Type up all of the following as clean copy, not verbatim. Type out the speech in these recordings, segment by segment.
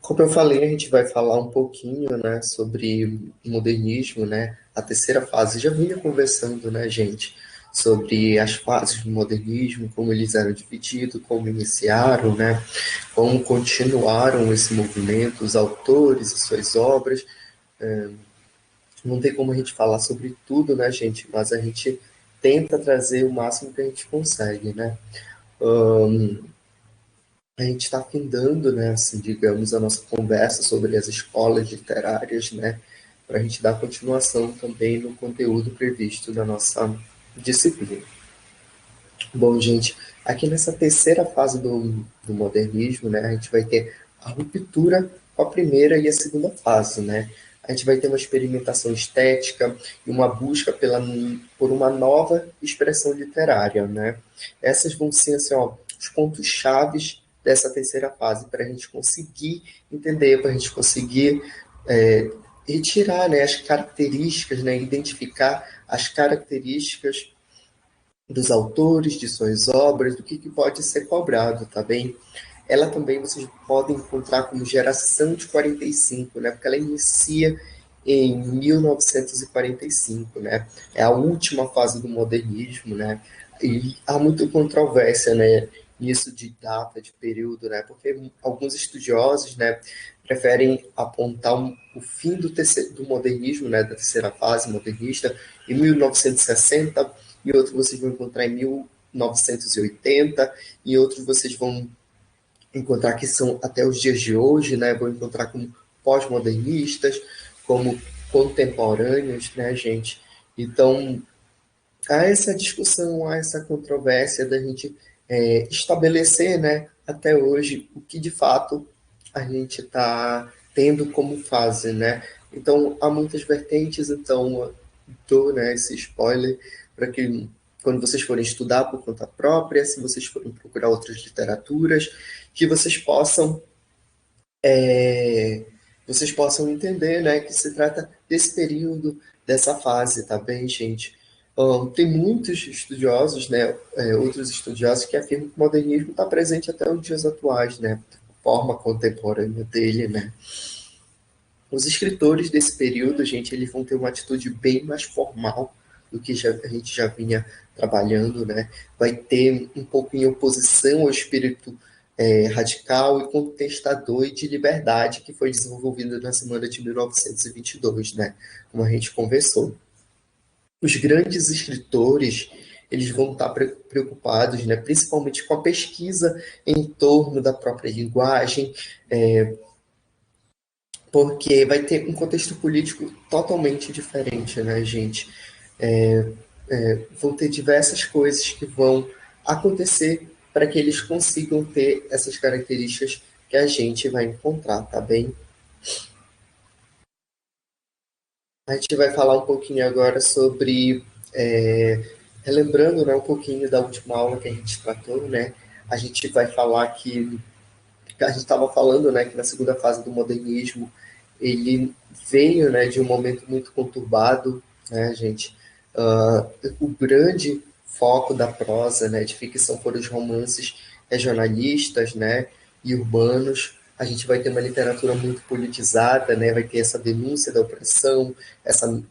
Como eu falei, a gente vai falar um pouquinho, né, sobre modernismo, né, a terceira fase. Já vinha conversando, né, gente, sobre as fases do modernismo, como eles eram divididos, como iniciaram, né, como continuaram esse movimento, os autores e suas obras. Não tem como a gente falar sobre tudo, né, gente, mas a gente tenta trazer o máximo que a gente consegue, né. A gente está findando, né, assim, digamos, a nossa conversa sobre as escolas literárias, né, para a gente dar continuação também no conteúdo previsto da nossa disciplina. Bom, gente, aqui nessa terceira fase do modernismo, né, a gente vai ter a ruptura com a primeira e a segunda fase, né? A gente vai ter uma experimentação estética e uma busca por uma nova expressão literária, né? Essas vão ser, assim, ó, os pontos chaves dessa terceira fase para a gente conseguir entender, para a gente conseguir retirar, né, as características, né, identificar as características dos autores, de suas obras, do que pode ser cobrado, tá bem? Ela também vocês podem encontrar como geração de 45, né? Porque ela inicia em 1945, né? É a última fase do modernismo, né? E há muita controvérsia, né? Nisso de data, de período, né? Porque alguns estudiosos, né? Preferem apontar o fim do modernismo, né? Da terceira fase modernista, em 1960, e outros vocês vão encontrar em 1980, e outros vocês vão encontrar que são até os dias de hoje, né? Vão encontrar como pós-modernistas, como contemporâneos, né, gente? Então, há essa discussão, há essa controvérsia da gente estabelecer, né, até hoje, o que de fato a gente está tendo como fase, né? Então, há muitas vertentes, então, dou, né, esse spoiler para que quando vocês forem estudar por conta própria, se vocês forem procurar outras literaturas, que vocês possam entender, né, que se trata desse período, dessa fase, tá bem, gente? Tem muitos estudiosos, né, outros estudiosos que afirmam que o modernismo está presente até os dias atuais, né, forma contemporânea dele, né. Os escritores desse período, gente, eles vão ter uma atitude bem mais formal do que a gente já vinha trabalhando, né? Vai ter um pouco em oposição ao espírito radical e contestador e de liberdade que foi desenvolvido na semana de 1922, né? Como a gente conversou. Os grandes escritores, eles vão estar preocupados, né? Principalmente com a pesquisa em torno da própria linguagem, porque vai ter um contexto político totalmente diferente, né, gente? Vão ter diversas coisas que vão acontecer para que eles consigam ter essas características que a gente vai encontrar, tá bem? A gente vai falar um pouquinho agora sobre, relembrando, né, um pouquinho da última aula que a gente tratou, né? A gente vai falar que a gente estava falando, né, que na segunda fase do modernismo ele veio, né, de um momento muito conturbado, né, gente. O grande foco da prosa, né, de ficção foram os romances regionalistas, né, e urbanos. A gente vai ter uma literatura muito politizada, né, vai ter essa denúncia da opressão,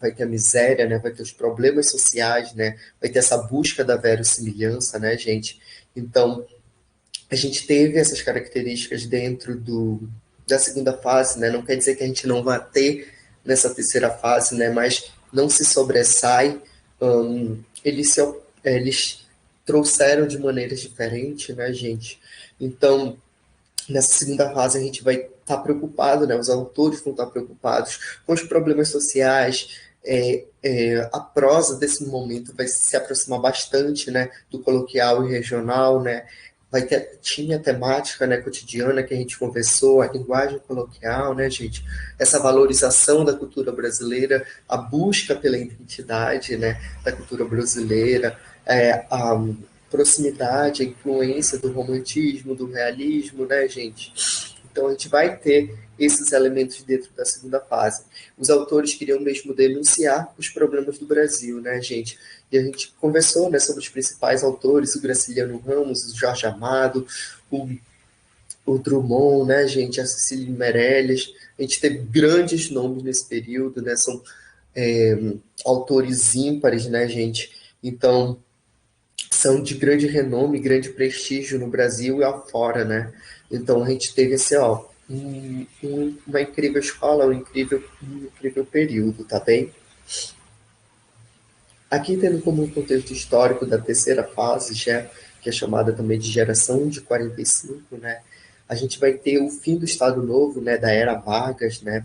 vai ter a miséria, né, vai ter os problemas sociais, né, vai ter essa busca da verossimilhança, né, gente. Então, a gente teve essas características dentro da segunda fase, né? Não quer dizer que a gente não vai ter nessa terceira fase, né? Mas não se sobressai. Eles trouxeram de maneiras diferentes, né, gente? Então, nessa segunda fase, a gente vai estar preocupado, né? Os autores vão estar preocupados com os problemas sociais. A prosa desse momento vai se aproximar bastante, né, do coloquial e regional, né? Tinha a temática, né, cotidiana que a gente conversou, a linguagem coloquial, né, gente? Essa valorização da cultura brasileira, a busca pela identidade, né, da cultura brasileira, a proximidade, a influência do romantismo, do realismo, né, gente? Então a gente vai ter esses elementos dentro da segunda fase. Os autores queriam mesmo denunciar os problemas do Brasil, né, gente? E a gente conversou, né, sobre os principais autores, o Graciliano Ramos, o Jorge Amado, o o Drummond, né, gente, a Cecília Meirelles, a gente teve grandes nomes nesse período, né, são autores ímpares, né, gente, então são de grande renome, grande prestígio no Brasil e afora, né, então a gente teve esse, ó, uma incrível escola, um incrível período, tá bem? Aqui tendo como um contexto histórico da terceira fase, já, que é chamada também de geração de 45, né? A gente vai ter o fim do Estado Novo, né, da era Vargas, né,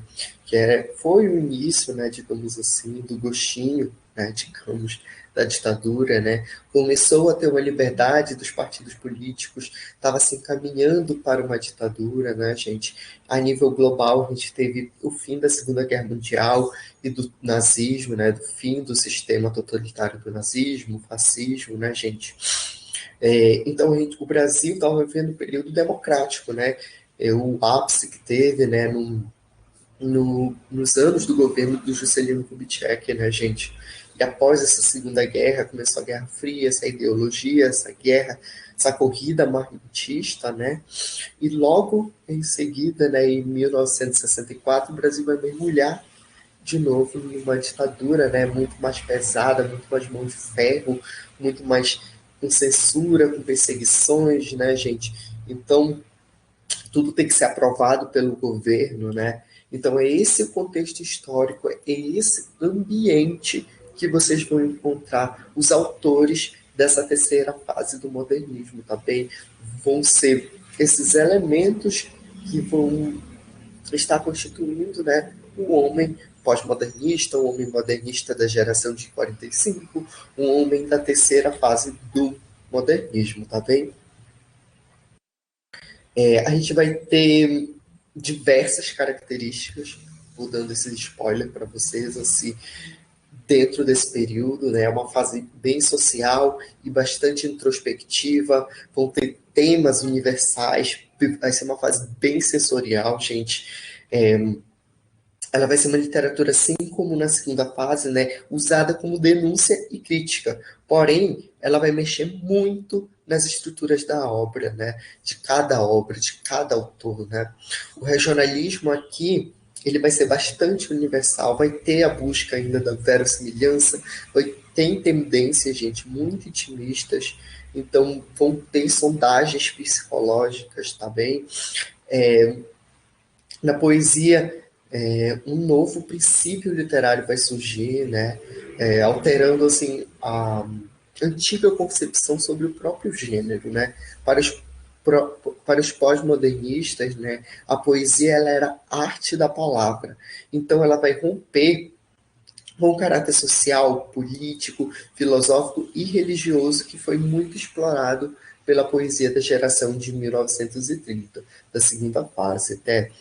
foi o início, né, digamos assim, do gostinho, né, digamos, da ditadura, né, começou a ter uma liberdade dos partidos políticos, estava se encaminhando para uma ditadura, né, gente, a nível global a gente teve o fim da Segunda Guerra Mundial e do nazismo, né, do fim do sistema totalitário do nazismo, fascismo, né, gente, então, o Brasil estava vivendo um período democrático, né? O ápice que teve, né, nos anos do governo do Juscelino Kubitschek, né, gente? E após essa Segunda Guerra, começou a Guerra Fria, essa ideologia, essa guerra, essa corrida armamentista, né? E logo em seguida, né, em 1964, o Brasil vai mergulhar de novo numa ditadura, né, muito mais pesada, muito mais mão de ferro, muito mais com censura, com perseguições, né, gente? Então, tudo tem que ser aprovado pelo governo, né? Então, é esse o contexto histórico, é esse ambiente que vocês vão encontrar os autores dessa terceira fase do modernismo, tá bem? Vão ser esses elementos que vão está constituindo, né, o homem pós-modernista, um homem modernista da geração de 45, um homem da terceira fase do modernismo, tá bem? A gente vai ter diversas características, vou dando esse spoiler para vocês, assim, dentro desse período, né? É uma fase bem social e bastante introspectiva, vão ter temas universais, vai ser uma fase bem sensorial, gente. Ela vai ser uma literatura, assim como na segunda fase, né, usada como denúncia e crítica. Porém, ela vai mexer muito nas estruturas da obra, né, de cada autor, né. O regionalismo aqui, ele vai ser bastante universal, vai ter a busca ainda da verossimilhança, tem tendências, gente, muito intimistas, então vão ter sondagens psicológicas, tá bem? Na poesia, um novo princípio literário vai surgir, né? Alterando assim a antiga concepção sobre o próprio gênero, né? Para os, para os pós-modernistas, né? A poesia ela era arte da palavra, então ela vai romper com o caráter social, político, filosófico e religioso que foi muito explorado pela poesia da geração de 1930, da segunda fase até.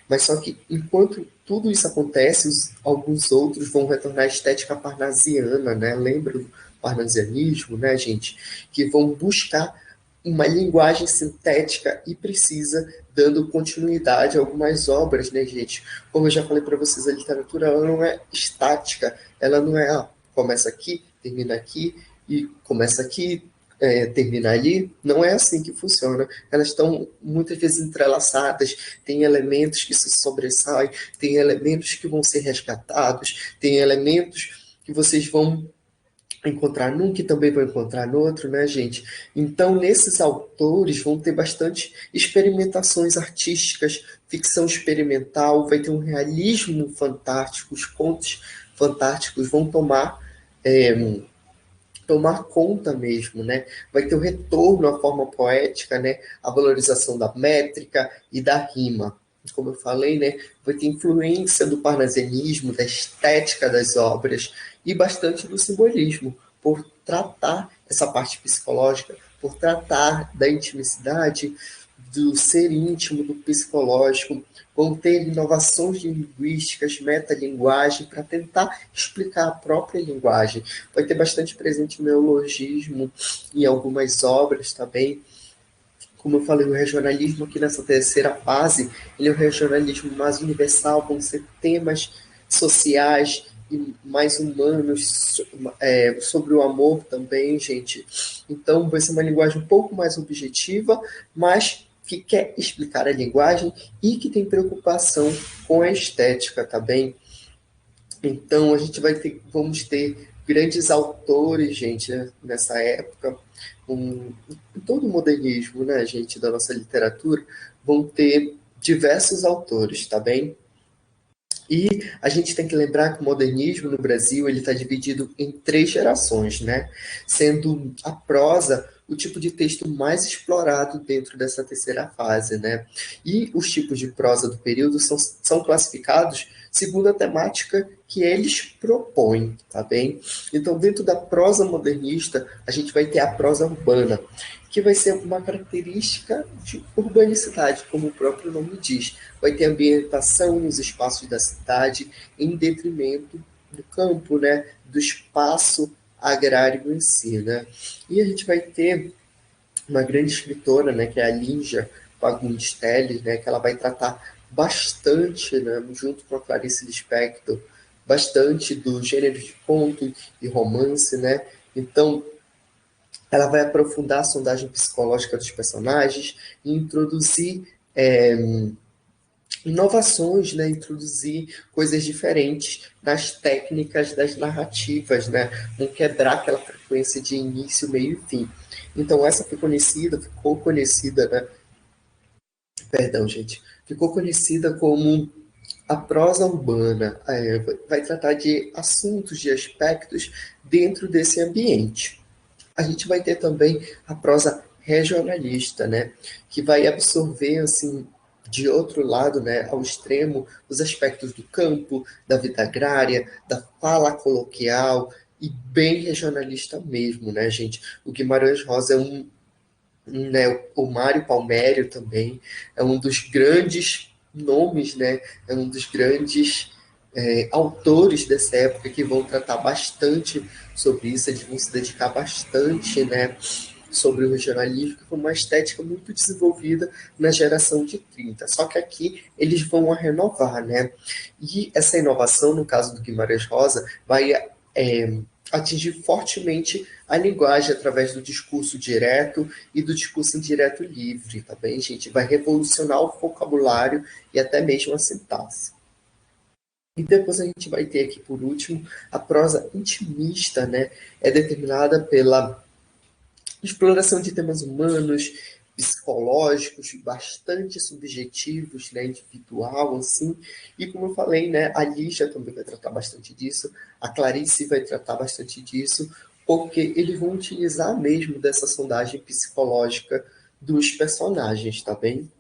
Mas só que enquanto tudo isso acontece, alguns outros vão retornar à estética parnasiana, né? Lembra do parnasianismo, né, gente? Que vão buscar uma linguagem sintética e precisa, dando continuidade a algumas obras, né, gente? Como eu já falei para vocês, a literatura ela não é estática, ela não é, começa aqui, termina aqui, e começa aqui, termina ali. Não é assim que funciona. Elas estão muitas vezes entrelaçadas, tem elementos que se sobressaem, tem elementos que vão ser resgatados, tem elementos que vocês vão encontrar num que também vão encontrar no outro, né, gente? Então, nesses autores vão ter bastante experimentações artísticas, ficção experimental, vai ter um realismo fantástico, os contos fantásticos vão tomar conta mesmo, né? Vai ter o retorno à forma poética, né? A valorização da métrica e da rima. Como eu falei, né? Vai ter influência do parnasianismo, da estética das obras e bastante do simbolismo, por tratar essa parte psicológica, por tratar da intimidade, do ser íntimo, do psicológico, vão ter inovações linguísticas, metalinguagem, para tentar explicar a própria linguagem. Vai ter bastante presente o neologismo em algumas obras também. Como eu falei, o regionalismo aqui nessa terceira fase, ele é um regionalismo mais universal, vão ser temas sociais e mais humanos, sobre o amor também, gente. Então, vai ser uma linguagem um pouco mais objetiva, mas que quer explicar a linguagem e que tem preocupação com a estética, tá bem? Então, vamos ter grandes autores, gente, né, nessa época, em todo o modernismo, né, gente, da nossa literatura, vão ter diversos autores, tá bem? E a gente tem que lembrar que o modernismo no Brasil ele está dividido em três gerações, né? Sendo a prosa o tipo de texto mais explorado dentro dessa terceira fase, né? E os tipos de prosa do período são classificados segundo a temática que eles propõem, tá bem? Então, dentro da prosa modernista, a gente vai ter a prosa urbana, que vai ser uma característica de urbanicidade, como o próprio nome diz. Vai ter ambientação nos espaços da cidade, em detrimento do campo, né, do espaço agrário em si, né? E a gente vai ter uma grande escritora, né, que é a Lígia Fagundes Telles, né, que ela vai tratar bastante, né, junto com a Clarice Lispector, bastante do gênero de conto e romance, né? Então, ela vai aprofundar a sondagem psicológica dos personagens e introduzir inovações, né? Introduzir coisas diferentes nas técnicas das narrativas, né? Não quebrar aquela frequência de início, meio e fim. Então, essa ficou conhecida, né? Perdão, gente. Ficou conhecida como a prosa urbana. Vai tratar de assuntos, de aspectos dentro desse ambiente. A gente vai ter também a prosa regionalista, né, que vai absorver assim de outro lado, né, ao extremo, os aspectos do campo, da vida agrária, da fala coloquial e bem regionalista mesmo, né, gente? O Guimarães Rosa é né, o Mário Palmério também é um dos grandes nomes, né, é um dos grandes autores dessa época que vão tratar bastante sobre isso, eles vão se dedicar bastante, né, sobre o regionalismo, que foi uma estética muito desenvolvida na geração de 30. Só que aqui eles vão a renovar, né? E essa inovação, no caso do Guimarães Rosa, vai atingir fortemente a linguagem através do discurso direto e do discurso indireto livre, tá bem, gente? Vai revolucionar o vocabulário e até mesmo a sintaxe. E depois a gente vai ter aqui, por último, a prosa intimista, né? É determinada pela exploração de temas humanos, psicológicos, bastante subjetivos, né, individual, assim, e como eu falei, né, a Lígia também vai tratar bastante disso, a Clarice vai tratar bastante disso, porque eles vão utilizar mesmo dessa sondagem psicológica dos personagens, tá bem?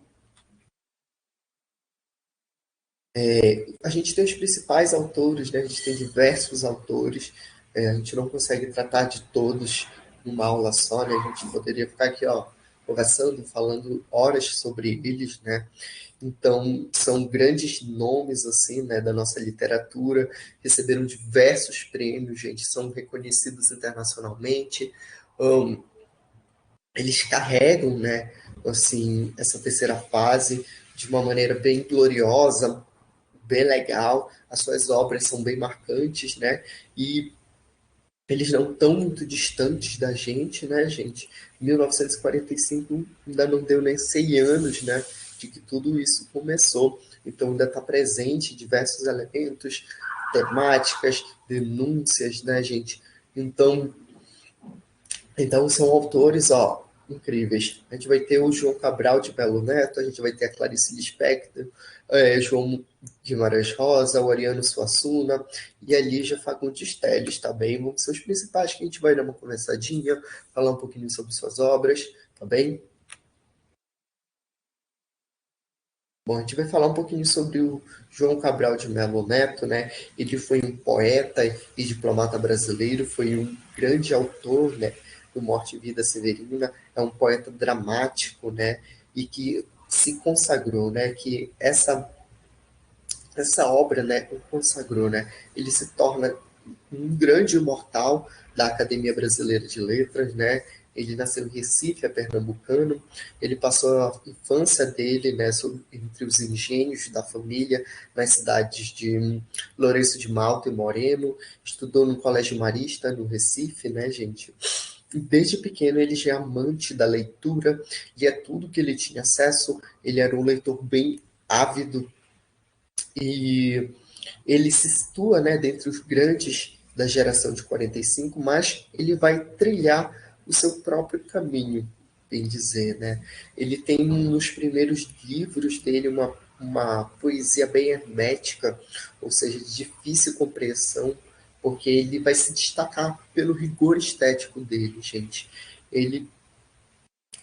A gente tem os principais autores, né? A gente tem diversos autores, a gente não consegue tratar de todos numa aula só, né? A gente poderia ficar aqui, ó, conversando, falando horas sobre eles, né? Então, são grandes nomes, assim, né, da nossa literatura, receberam diversos prêmios, gente, são reconhecidos internacionalmente, um, eles carregam, né, assim, essa terceira fase de uma maneira bem gloriosa, bem legal, as suas obras são bem marcantes, né? E eles não estão muito distantes da gente, né, gente? 1945 ainda não deu nem 100 anos, né, de que tudo isso começou. Então ainda está presente diversos elementos, temáticas, denúncias, né, gente? Então são autores, ó, incríveis. A gente vai ter o João Cabral de Melo Neto, a gente vai ter a Clarice Lispector, João Guimarães Rosa, o Ariano Suassuna e a Lígia Fagundes Telles, tá bem? Vão ser os principais que a gente vai dar uma conversadinha, falar um pouquinho sobre suas obras, tá bem? Bom, a gente vai falar um pouquinho sobre o João Cabral de Melo Neto, né? Ele foi um poeta e diplomata brasileiro, foi um grande autor, né, do Morte e Vida Severina, é um poeta dramático, né? E que se consagrou, né? Que essa obra, né, o consagrou, né? Ele se torna um grande imortal da Academia Brasileira de Letras, né? Ele nasceu em Recife, é pernambucano. Ele passou a infância dele, né, entre os engenhos da família, nas cidades de Lourenço de Malta e Moreno. Estudou no Colégio Marista, no Recife, né, gente? Desde pequeno ele já é amante da leitura, lia tudo que ele tinha acesso, ele era um leitor bem ávido e ele se situa, né, dentre os grandes da geração de 45, mas ele vai trilhar o seu próprio caminho, bem dizer, né? Ele tem nos primeiros livros dele uma poesia bem hermética, ou seja, de difícil compreensão, porque ele vai se destacar pelo rigor estético dele, gente. Ele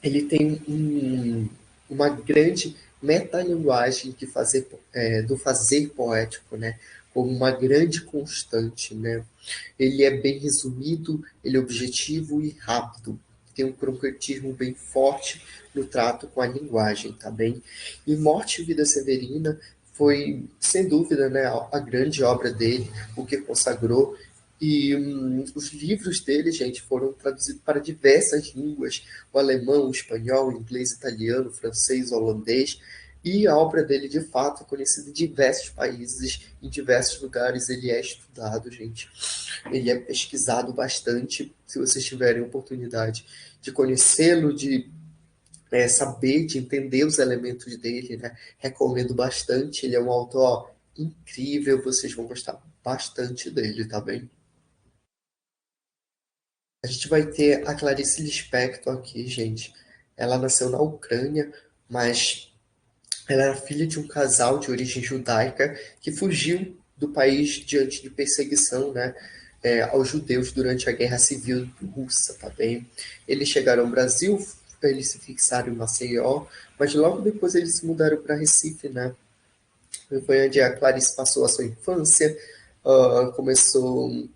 ele tem uma grande metalinguagem de fazer, do fazer poético, né? Como uma grande constante, né? Ele é bem resumido, ele é objetivo e rápido. Tem um concretismo bem forte no trato com a linguagem, tá bem? E Morte e Vida Severina foi, sem dúvida, né, a grande obra dele, o que consagrou. E os livros dele, gente, foram traduzidos para diversas línguas: o alemão, o espanhol, o inglês, o italiano, o francês, o holandês. E a obra dele, de fato, é conhecida em diversos países, em diversos lugares. Ele é estudado, gente. Ele é pesquisado bastante. Se vocês tiverem oportunidade de conhecê-lo, de saber, de entender os elementos dele, né? Recomendo bastante. Ele é um autor incrível. Vocês vão gostar bastante dele, tá bem? A gente vai ter a Clarice Lispector aqui, gente. Ela nasceu na Ucrânia, mas ela era filha de um casal de origem judaica que fugiu do país diante de perseguição, né, aos judeus durante a Guerra Civil Russa, tá bem? Eles chegaram ao Brasil, eles se fixaram em Maceió, mas logo depois eles se mudaram para Recife, né? Foi onde a Clarice passou a sua infância, começou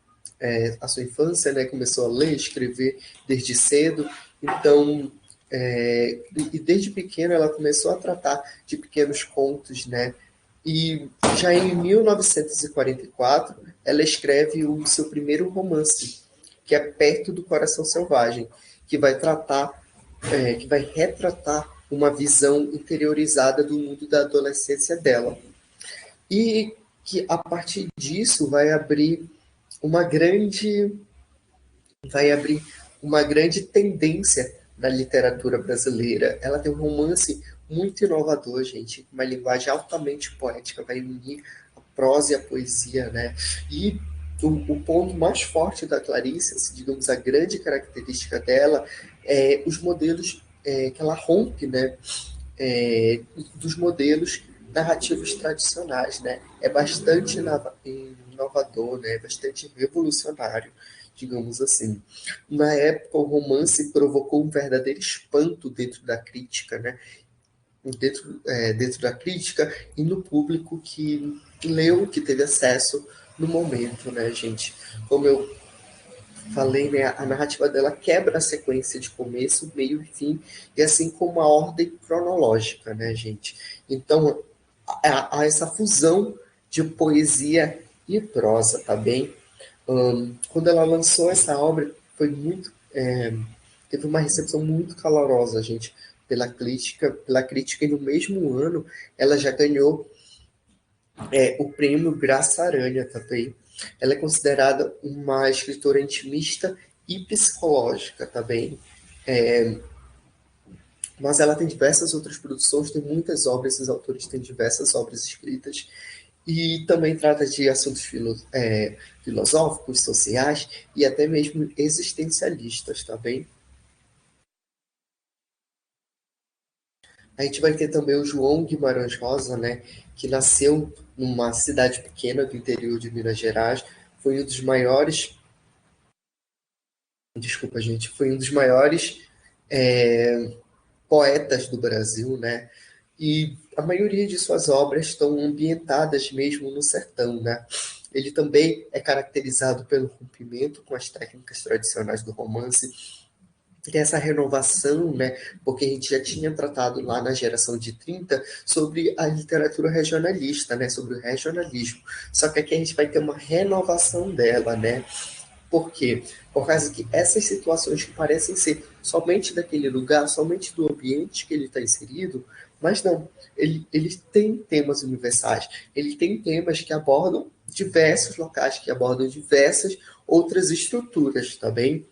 a sua infância, né? Começou a ler, escrever desde cedo. Então, e desde pequena ela começou a tratar de pequenos contos, né? E já em 1944 ela escreve o seu primeiro romance, que é Perto do Coração Selvagem, que vai que vai retratar uma visão interiorizada do mundo da adolescência dela. E que a partir disso uma grande vai abrir uma grande tendência na literatura brasileira. Ela tem um romance muito inovador, gente, uma linguagem altamente poética, vai unir a prosa e a poesia, né? E o ponto mais forte da Clarice, assim, digamos, a grande característica dela é os modelos que ela rompe, né? Dos modelos narrativos tradicionais, né? É bastante inovador, né? É bastante revolucionário, digamos assim. Na época, o romance provocou um verdadeiro espanto dentro da crítica, né? Dentro da crítica e no público que leu, que teve acesso no momento, né, gente? Como eu falei, né, a narrativa dela quebra a sequência de começo, meio e fim, e assim como a ordem cronológica, né, gente? Então, há essa fusão de poesia e prosa, tá bem? Quando ela lançou essa obra, teve uma recepção muito calorosa, gente, pela crítica, e no mesmo ano ela já ganhou o prêmio Graça Aranha também. Ela é considerada uma escritora intimista e psicológica também. É, mas ela tem diversas outras produções, tem muitas obras, esses autores têm diversas obras escritas, e também trata de assuntos filosóficos, sociais e até mesmo existencialistas, tá bem? A gente vai ter também o João Guimarães Rosa, né, que nasceu numa cidade pequena do interior de Minas Gerais, foi um dos maiores, desculpa, gente, foi um dos maiores poetas do Brasil, né? E a maioria de suas obras estão ambientadas mesmo no sertão, né? Ele também é caracterizado pelo rompimento com as técnicas tradicionais do romance, tem essa renovação, né? Porque a gente já tinha tratado lá na geração de 30 sobre a literatura regionalista, né? Sobre o regionalismo. Só que aqui a gente vai ter uma renovação dela, né? Por quê? Por causa que essas situações que parecem ser somente daquele lugar, somente do ambiente que ele está inserido, mas não, ele tem temas universais, ele tem temas que abordam diversos locais, que abordam diversas outras estruturas, tá bem?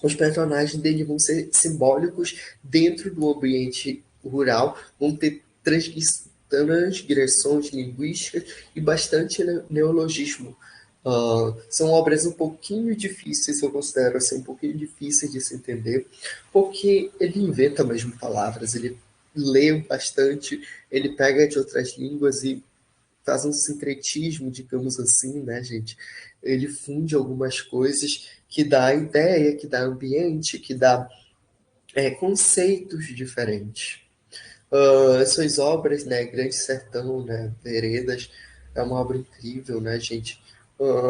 os personagens dele vão ser simbólicos dentro do ambiente rural, vão ter transgressões linguísticas e bastante neologismo. São obras um pouquinho difíceis, eu considero assim, um pouquinho difíceis de se entender, porque ele inventa mesmo palavras, ele lê bastante, ele pega de outras línguas e faz um sincretismo, digamos assim, né, gente? Ele funde algumas coisas que dá ideia, que dá ambiente, que dá conceitos diferentes. Suas obras, né, Grande Sertão, né, Veredas, é uma obra incrível, né, gente?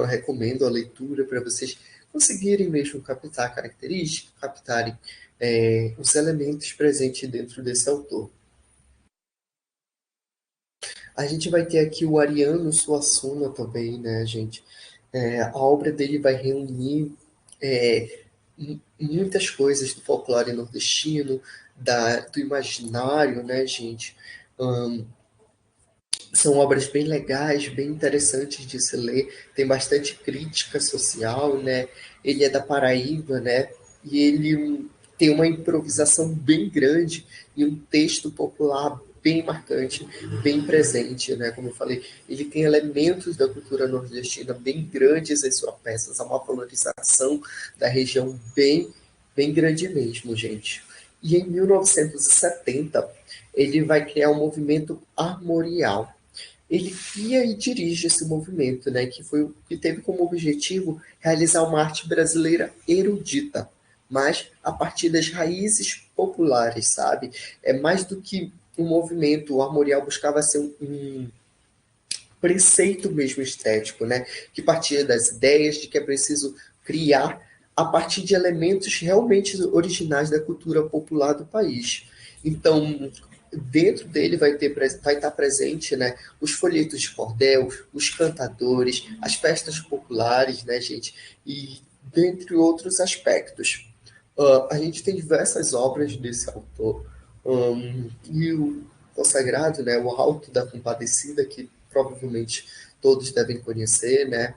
Recomendo a leitura para vocês conseguirem mesmo captar características, captarem os elementos presentes dentro desse autor. A gente vai ter aqui o Ariano Suassuna também, né, gente? A obra dele vai reunir muitas coisas do folclore nordestino, do imaginário, né, gente? Hum, São obras bem legais, bem interessantes de se ler, tem bastante crítica social, né? Ele é da Paraíba, né? E ele tem uma improvisação bem grande e um texto popular bem marcante, bem presente, né? Como eu falei, ele tem elementos da cultura nordestina bem grandes em suas peças, há uma valorização da região bem grande mesmo, gente. E em 1970, ele vai criar um movimento armorial. Ele cria e dirige esse movimento, né, que teve como objetivo realizar uma arte brasileira erudita, mas a partir das raízes populares, sabe? É mais do que um movimento, o armorial buscava ser um preceito mesmo estético, né, que partia das ideias de que é preciso criar a partir de elementos realmente originais da cultura popular do país. Então, dentro dele vai estar presente, né, os folhetos de cordel, os cantadores, as festas populares, né, gente, e dentre outros aspectos. A gente tem diversas obras desse autor, e o consagrado, né, o Alto da Compadecida, que provavelmente todos devem conhecer, né,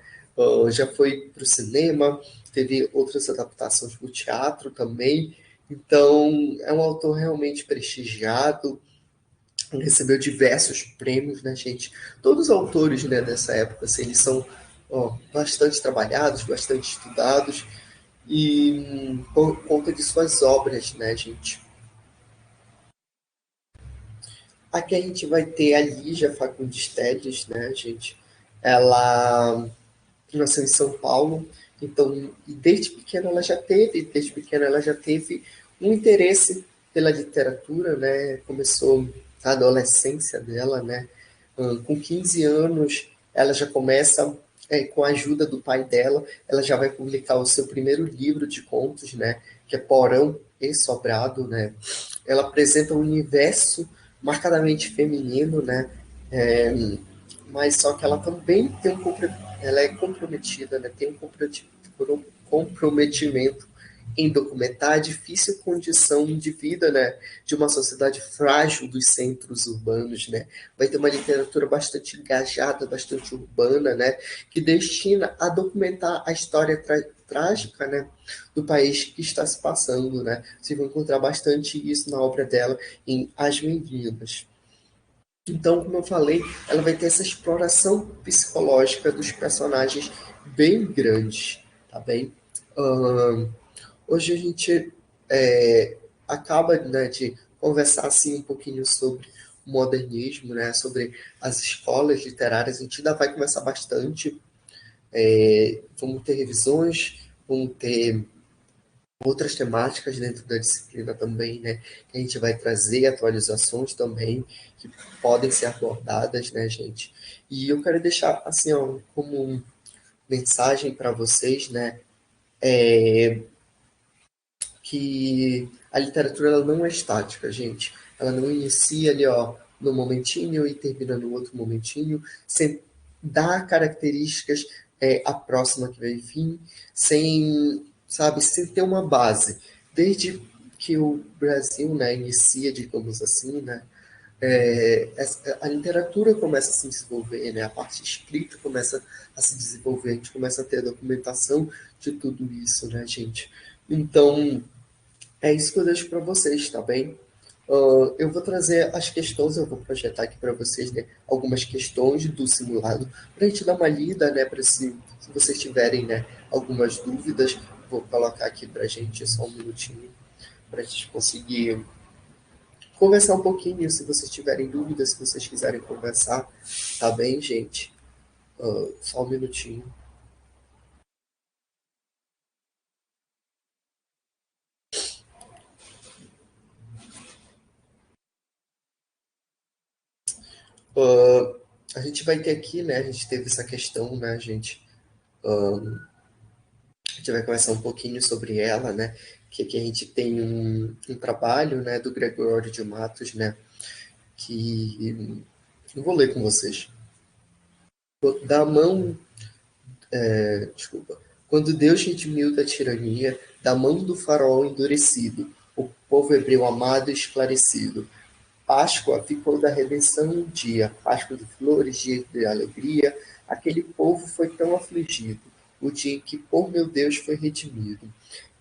já foi para o cinema, teve outras adaptações para o teatro também, então é um autor realmente prestigiado, recebeu diversos prêmios, né, gente? Todos os autores, né, dessa época, assim, eles são bastante trabalhados, bastante estudados, e por conta de suas obras, né, gente? Aqui a gente vai ter a Lígia Fagundes Telles, né, gente? Ela nasceu em São Paulo, então, e desde pequena ela já teve um interesse pela literatura, né? Começou a adolescência dela, né? Com 15 anos, ela já começa, com a ajuda do pai dela, ela já vai publicar o seu primeiro livro de contos, né? Que é Porão e Sobrado, né? Ela apresenta um universo marcadamente feminino, né? É, mas só que ela também tem ela é comprometida, né? Tem comprometimento em documentar a difícil condição de vida, né, de uma sociedade frágil dos centros urbanos, né? Vai ter uma literatura bastante engajada, bastante urbana, né, que destina a documentar a história trágica, né, do país que está se passando, né? Você vai encontrar bastante isso na obra dela em As Meninas. Então, como eu falei, ela vai ter essa exploração psicológica dos personagens bem grande, tá bem? Ahn, Hoje a gente acaba, né, de conversar assim um pouquinho sobre o modernismo, né, sobre as escolas literárias. A gente ainda vai conversar bastante. Vamos ter revisões, vamos ter outras temáticas dentro da disciplina também, né? Que a gente vai trazer atualizações também que podem ser abordadas, né, gente? E eu quero deixar assim, ó, como mensagem para vocês, né, que a literatura ela não é estática, gente. Ela não inicia ali, ó, no momentinho e termina no outro momentinho, sem dar características à próxima que vai vir, sem, sabe, sem ter uma base. Desde que o Brasil, né, inicia, digamos assim, né, a literatura começa a se desenvolver, né? A parte escrita começa a se desenvolver, a gente começa a ter a documentação de tudo isso, né, gente? Então, é isso que eu deixo para vocês, tá bem? Eu vou trazer as questões, eu vou projetar aqui para vocês, né, algumas questões do simulado, para a gente dar uma lida, né, para se vocês tiverem, né, algumas dúvidas, vou colocar aqui para a gente só um minutinho, para a gente conseguir conversar um pouquinho, se vocês tiverem dúvidas, se vocês quiserem conversar, tá bem, gente? Só um minutinho. Uh, a gente vai ter aqui, né, a gente teve essa questão, né, gente? A gente vai conversar um pouquinho sobre ela, né? Que aqui a gente tem um trabalho, né, do Gregório de Matos, né? Que eu vou ler com vocês. Da mão, desculpa. Quando Deus redimiu da tirania, da mão do faraó endurecido, o povo hebreu amado e esclarecido. Páscoa ficou da redenção um dia, Páscoa de flores, dia de alegria. Aquele povo foi tão afligido, o dia em que por meu Deus foi redimido.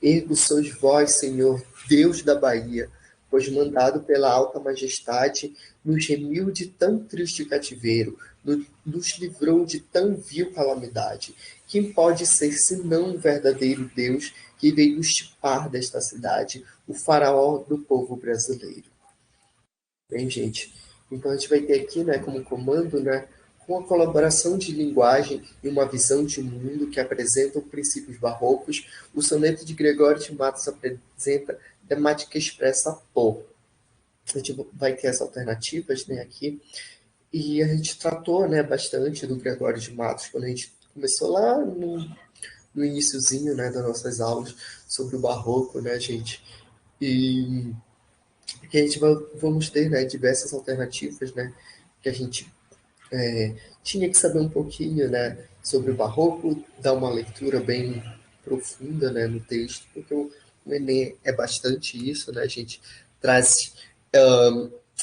Ergo sois vós, Senhor, Deus da Bahia, pois mandado pela alta majestade, nos remiu de tão triste cativeiro, nos livrou de tão vil calamidade. Quem pode ser senão um verdadeiro Deus que veio nos tipar desta cidade, o faraó do povo brasileiro? Bem, gente, então a gente vai ter aqui, né, como comando, né, com a colaboração de linguagem e uma visão de mundo que apresentam princípios barrocos, o soneto de Gregório de Matos apresenta temática expressa por. A gente vai ter as alternativas, né, aqui, e a gente tratou, né, bastante do Gregório de Matos quando a gente começou lá no iniciozinho, né, das nossas aulas sobre o barroco, né, gente, e que a gente vamos ter, né, diversas alternativas, né, que a gente tinha que saber um pouquinho, né, sobre o barroco, dar uma leitura bem profunda, né, no texto, porque o Enem é bastante isso, né, a gente traz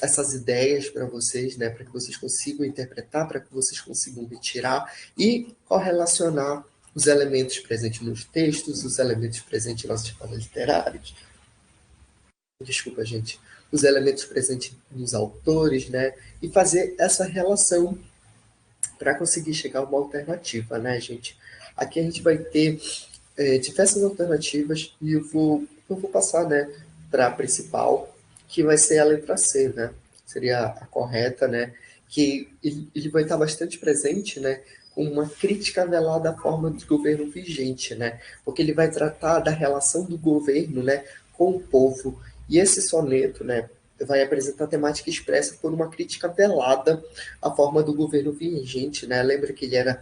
essas ideias para vocês, né, para que vocês consigam interpretar, para que vocês consigam retirar e correlacionar os elementos presentes nos textos, os elementos presentes nas escolas literárias, desculpa, gente, os elementos presentes nos autores, né, e fazer essa relação para conseguir chegar a uma alternativa, né, gente? Aqui a gente vai ter diversas alternativas e eu vou passar, né, para a principal, que vai ser a letra C, né? Seria a correta, né? Que ele vai estar bastante presente, né? Com uma crítica velada à forma de governo vigente, né? Porque ele vai tratar da relação do governo, né, com o povo. E esse soneto, né, vai apresentar a temática expressa por uma crítica velada à forma do governo vigente, né? Lembra que ele era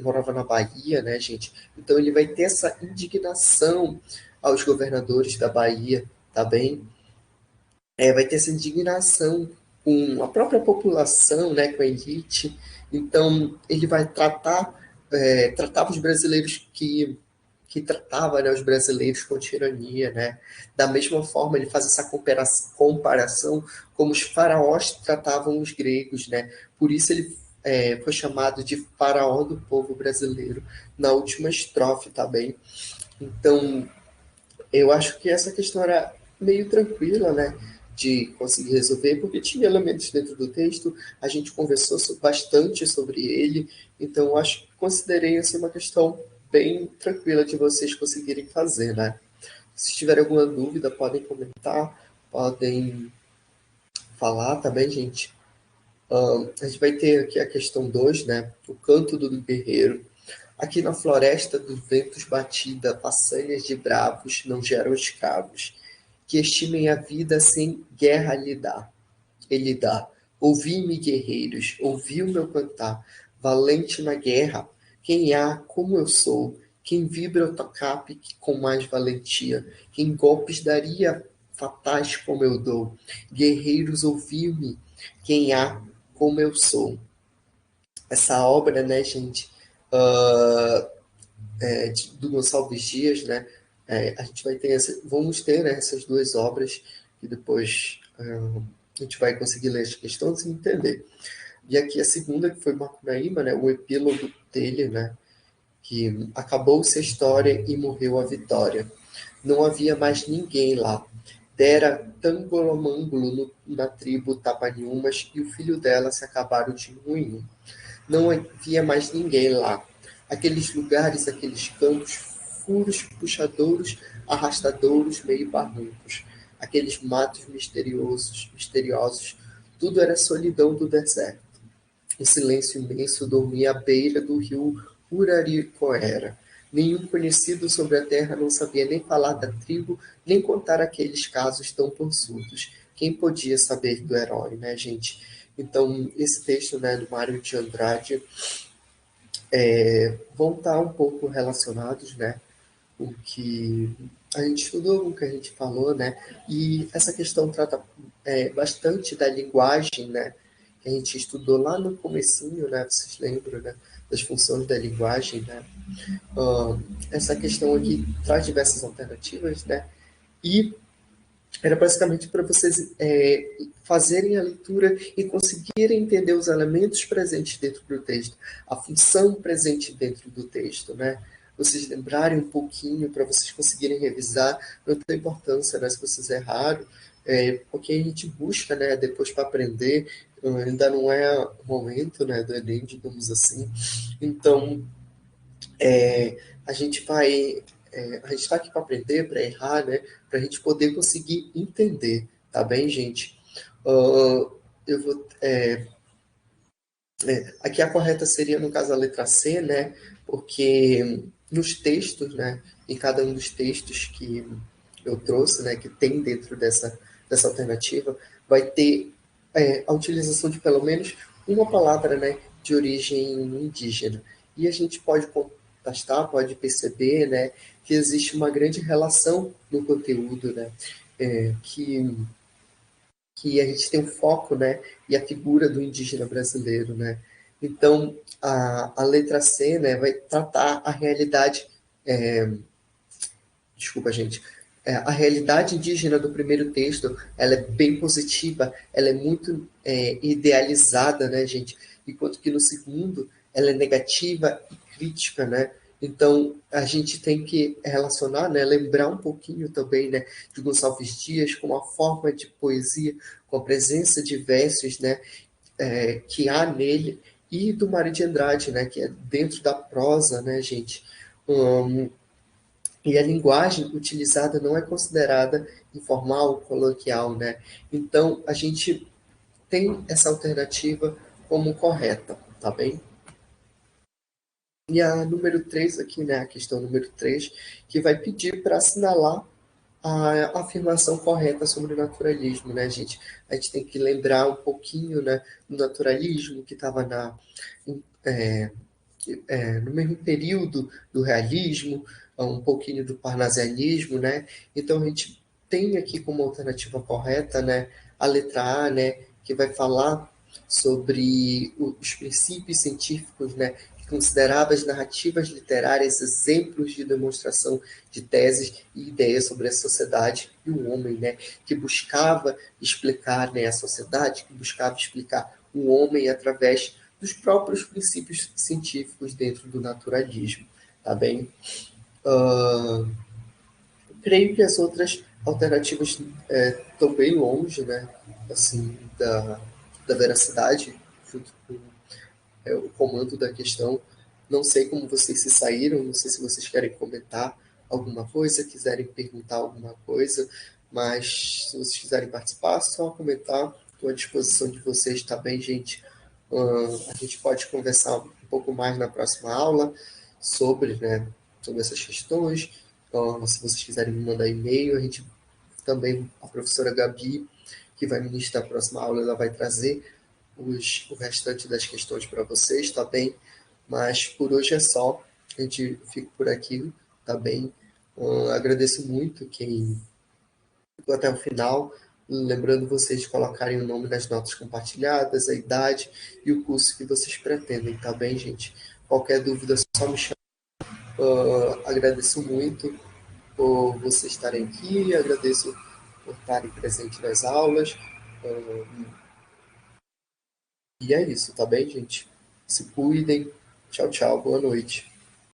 morava na Bahia, né, gente? Então ele vai ter essa indignação aos governadores da Bahia, tá bem? Vai ter essa indignação com a própria população, né, com a elite. Então ele vai tratar os brasileiros que tratava, né, os brasileiros com tirania, né? Da mesma forma, ele faz essa comparação como os faraós tratavam os gregos, né? Por isso ele foi chamado de faraó do povo brasileiro na última estrofe, tá bem? Então, eu acho que essa questão era meio tranquila, né? De conseguir resolver, porque tinha elementos dentro do texto, a gente conversou bastante sobre ele, então eu acho que considerei assim, uma questão bem tranquila de vocês conseguirem fazer, né? Se tiverem alguma dúvida, podem comentar, podem falar também, gente. A gente vai ter aqui a questão 2, né? O canto do guerreiro. Aqui na floresta dos ventos batida, façanhas de bravos não geram escravos, que estimem a vida sem guerra lhe dá. Ele dá. Ouvi-me, guerreiros, ouvi o meu cantar, valente na guerra, quem há como eu sou, quem vibra o tocape com mais valentia, quem golpes daria fatais como eu dou. Guerreiros, ouvi-me, quem há como eu sou. Essa obra, né, gente, uh, do Gonçalves Dias, né, a gente vai ter vamos ter, né, essas duas obras que depois a gente vai conseguir ler as questões e entender. E aqui a segunda, que foi Macunaíma, né, o epílogo dele, né, que acabou-se a história e morreu a vitória. não havia mais ninguém lá. Dera Tangolomangulo na tribo Tapaniumas e o filho dela se acabaram de um em um. Não havia mais ninguém lá. Aqueles lugares, aqueles campos, furos puxadouros, arrastadouros, meio barrancos. Aqueles matos misteriosos. Tudo era solidão do deserto. O silêncio imenso dormia à beira do rio Uraricoera. Nenhum conhecido sobre a terra não sabia nem falar da tribo, nem contar aqueles casos tão torçudos. Quem podia saber do herói, né, gente? Então, esse texto, né, do Mário de Andrade vão estar um pouco relacionados, né? O que a gente estudou, o que a gente falou, né? E essa questão trata bastante da linguagem, né? Que a gente estudou lá no comecinho, né? Vocês lembram, né? Das funções da linguagem, né? Essa questão aqui traz diversas alternativas, né? E era basicamente para vocês fazerem a leitura e conseguirem entender os elementos presentes dentro do texto, a função presente dentro do texto, né? Vocês lembrarem um pouquinho para vocês conseguirem revisar, não tem importância, né, se vocês erraram, porque a gente busca, né, depois para aprender, ainda não é o momento, né, do Enem, digamos assim. Então, a gente vai. A gente está aqui para aprender, para errar, né? Para a gente poder conseguir entender, tá bem, gente? Eu vou. Aqui a correta seria, no caso, a letra C, né? Porque nos textos, né? Em cada um dos textos que eu trouxe, né? Que tem dentro dessa alternativa, vai ter a utilização de pelo menos uma palavra, né? De origem indígena. E a gente pode contrastar, pode perceber, né? Que existe uma grande relação no conteúdo, né? Que a gente tem um foco, né, e a figura do indígena brasileiro, né. Então, a letra C, né, vai tratar a realidade, desculpa, gente, a realidade indígena do primeiro texto, ela é bem positiva, ela é muito idealizada, né, gente, enquanto que no segundo, ela é negativa e crítica, né. Então, a gente tem que relacionar, né, lembrar um pouquinho também, né, de Gonçalves Dias com a forma de poesia, com a presença de versos, né, que há nele, e do Mário de Andrade, né, que é dentro da prosa, né, gente. E a linguagem utilizada não é considerada informal, coloquial, né? Então, a gente tem essa alternativa como correta, tá bem? E a número 3 aqui, né, a questão número 3 que vai pedir para assinalar a afirmação correta sobre o naturalismo, né, gente? A gente tem que lembrar um pouquinho, né, do naturalismo que estava no mesmo período do realismo, um pouquinho do parnasianismo, né? Então a gente tem aqui como alternativa correta, né, a letra A, né, que vai falar sobre os princípios científicos, né, que considerava as narrativas literárias exemplos de demonstração de teses e ideias sobre a sociedade e o homem, né, que buscava explicar, né, a sociedade, que buscava explicar o homem através dos próprios princípios científicos dentro do naturalismo, tá bem? Uh, Creio que as outras alternativas estão bem longe, né, assim, da veracidade, junto com o comando da questão. Não sei como vocês se saíram, não sei se vocês querem comentar alguma coisa, quiserem perguntar alguma coisa, mas se vocês quiserem participar, só comentar. Estou à disposição de vocês, tá bem, gente? A gente pode conversar um pouco mais na próxima aula sobre, né, sobre essas questões. Se vocês quiserem me mandar e-mail, a gente também, a professora Gabi, que vai ministrar a próxima aula, ela vai trazer o restante das questões para vocês, tá bem? Mas por hoje é só. A gente fica por aqui, tá bem? Agradeço muito quem ficou até o final. Lembrando vocês de colocarem o nome nas notas compartilhadas, a idade e o curso que vocês pretendem, tá bem, gente? Qualquer dúvida, só me chama. Agradeço muito por vocês estarem aqui, agradeço por estarem presentes nas aulas. E é isso, tá bem, gente? Se cuidem. Tchau, tchau. Boa noite.